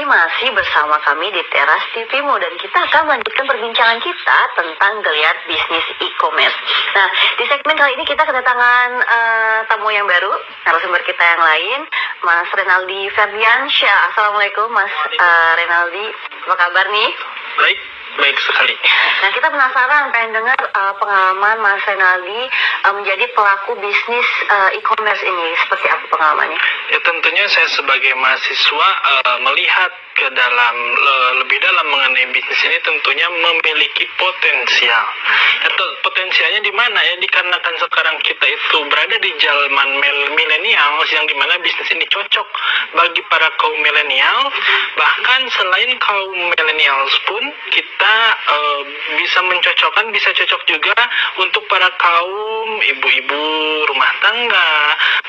masih bersama kami di Teras TV-mu dan kita akan melanjutkan perbincangan kita tentang geliat bisnis e-commerce. Nah, di segmen kali ini kita kedatangan tamu yang baru, narasumber kita yang lain, Mas Renaldi Ferdiansyah. Assalamualaikum Mas Renaldi, apa kabar nih? Baik sekali. Nah, kita penasaran pengen dengar pengalaman Mas Renaldi menjadi pelaku bisnis e-commerce ini. Seperti apa pengalamannya? Ya, tentunya saya sebagai mahasiswa melihat ke dalam lebih dalam mengenai bisnis ini tentunya memiliki potensial. Potensialnya di mana ya? Dikarenakan sekarang kita itu berada di zaman milenial yang dimana bisnis ini cocok bagi para kaum milenial. Bahkan selain kaum milenial pun kita bisa mencocokkan, bisa cocok juga untuk para kaum ibu-ibu rumah tangga,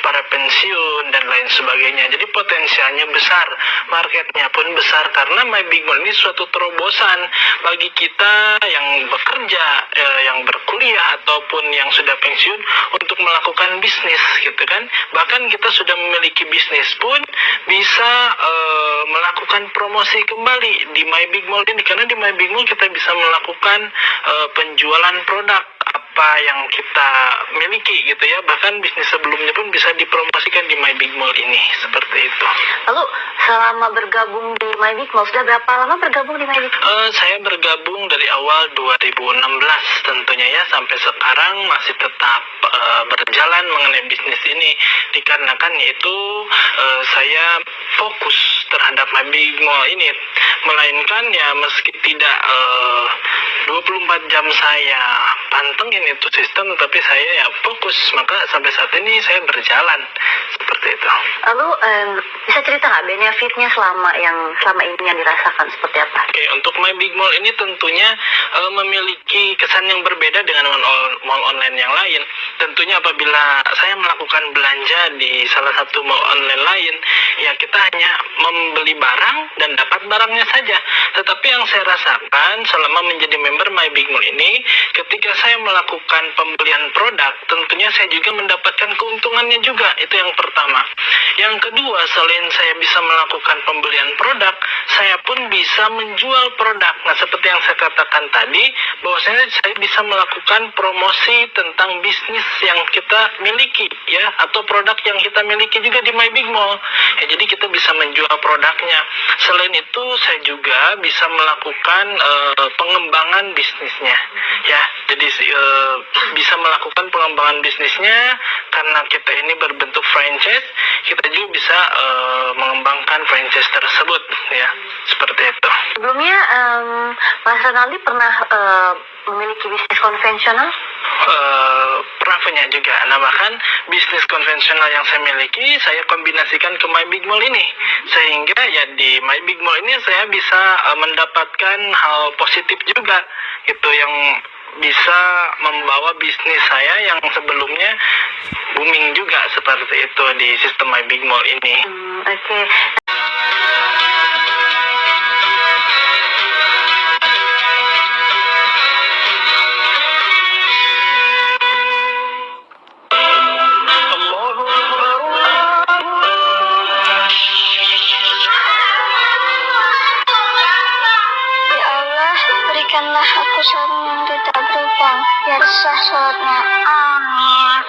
para pensiun dan lain sebagainya. Jadi potensialnya besar, marketnya pun besar karena My Big Mall ini suatu terobosan bagi kita yang bekerja, yang berkuliah ataupun yang sudah pensiun untuk melakukan bisnis gitu kan. Bahkan kita sudah memiliki bisnis pun bisa melakukan promosi kembali di My Big Mall ini, karena di My Big Mall kita bisa melakukan penjualan produk apa yang kita miliki gitu ya. Bahkan bisnis sebelumnya pun bisa dipromosikan di My Big Mall ini, seperti itu. Lalu selama bergabung di My Big Mall, sudah berapa lama bergabung di My Big Mall? Saya bergabung dari awal 2016 tentunya ya, sampai sekarang masih tetap berjalan mengenai bisnis ini, dikarenakan yaitu saya fokus terhadap My Big Mall ini, melainkan ya meski tidak 24 jam saya pantengin itu sistem, tetapi saya ya fokus, maka sampai saat ini saya berjalan seperti itu. Lalu bisa cerita nggak benefitnya selama ini yang dirasakan seperti apa? Oke, untuk My Big Mall ini tentunya memiliki kesan yang berbeda dengan mall online yang lain. Tentunya apabila saya melakukan belanja di salah satu mall online lain, ya kita hanya membeli barang dan dapat barangnya saja. Tetapi yang saya rasakan selama menjadi member My Big Mall ini, ketika saya melakukan pembelian produk, tentunya saya juga mendapatkan keuntungannya juga. Itu yang pertama. Yang kedua, selain saya bisa melakukan pembelian produk, saya pun bisa menjual produk. Nah, seperti yang saya katakan tadi, bahwasanya saya bisa melakukan promosi tentang bisnis yang kita miliki ya, atau produk yang kita miliki juga di My Big Mall. Ya, jadi kita bisa menjual produknya. Selain itu, saya juga bisa melakukan pengembangan bisnisnya. Ya, jadi bisa melakukan pengembangan bisnisnya karena kita ini berbentuk franchise, kita juga bisa mengembangkan franchise tersebut ya, seperti itu. Sebelumnya Mas Renaldi pernah memiliki bisnis konvensional? Pernah punya juga. Nah, bahkan bisnis konvensional yang saya miliki saya kombinasikan ke My Big Mall ini, sehingga ya di My Big Mall ini saya bisa mendapatkan hal positif juga gitu, yang bisa membawa bisnis saya yang sebelumnya booming juga seperti itu di sistem My Big Mall ini. Oke. Berikanlah aku suami yang tidak berhutang, biar sah sholatnya. Amin.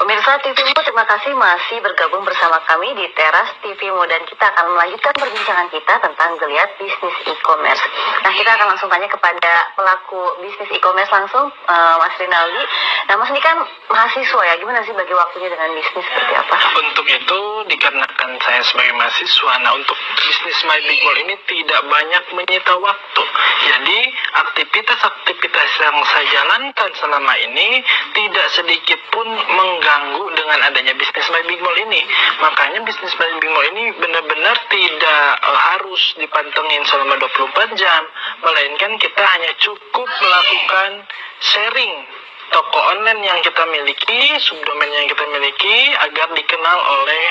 Pemirsa TV-mu, terima kasih masih bergabung bersama kami di Teras TV-mu dan kita akan melanjutkan perbincangan kita tentang geliat bisnis e-commerce. Nah, kita akan langsung tanya kepada pelaku bisnis e-commerce langsung, Mas Renaldi. Nah, Mas ini kan mahasiswa ya, gimana sih bagi waktunya dengan bisnis seperti apa? Untuk itu, dikarenakan saya sebagai mahasiswa, nah untuk bisnis My Big Mall ini tidak banyak menyita waktu. Ya, Jadi aktivitas-aktivitas yang saya jalankan selama ini tidak sedikit pun mengganggu dengan adanya bisnis My Big Mall ini. Makanya bisnis My Big Mall ini benar-benar tidak harus dipantengin selama 24 jam, melainkan kita hanya cukup melakukan sharing toko online yang kita miliki, subdomain yang kita miliki agar dikenal oleh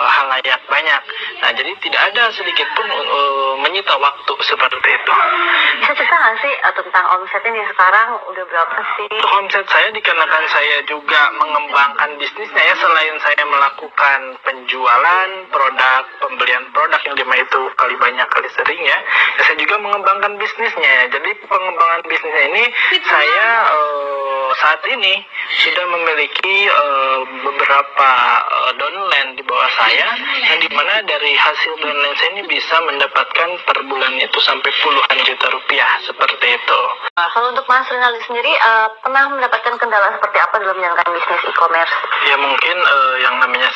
halayak banyak. Nah, jadi tidak ada sedikit pun menyita waktu seperti itu. Bisa cerita nggak sih tentang omset ini sekarang udah berapa sih? Untuk omset saya dikarenakan saya juga mengembangkan bisnisnya ya, selain saya melakukan penjualan produk, pembelian produk yang dimana itu kali banyak kali sering ya, saya juga mengembangkan bisnisnya. Jadi pengembangan bisnisnya ini saya saat ini sudah memiliki beberapa downline di bawah saya, yang dimana dari hasil downline saya ini bisa mendapatkan per bulan itu sampai puluhan juta rupiah seperti itu. Kalau untuk Mas Rinaldi sendiri pernah mendapatkan kendala seperti apa dalam menjalankan bisnis e-commerce? Ya mungkin yang namanya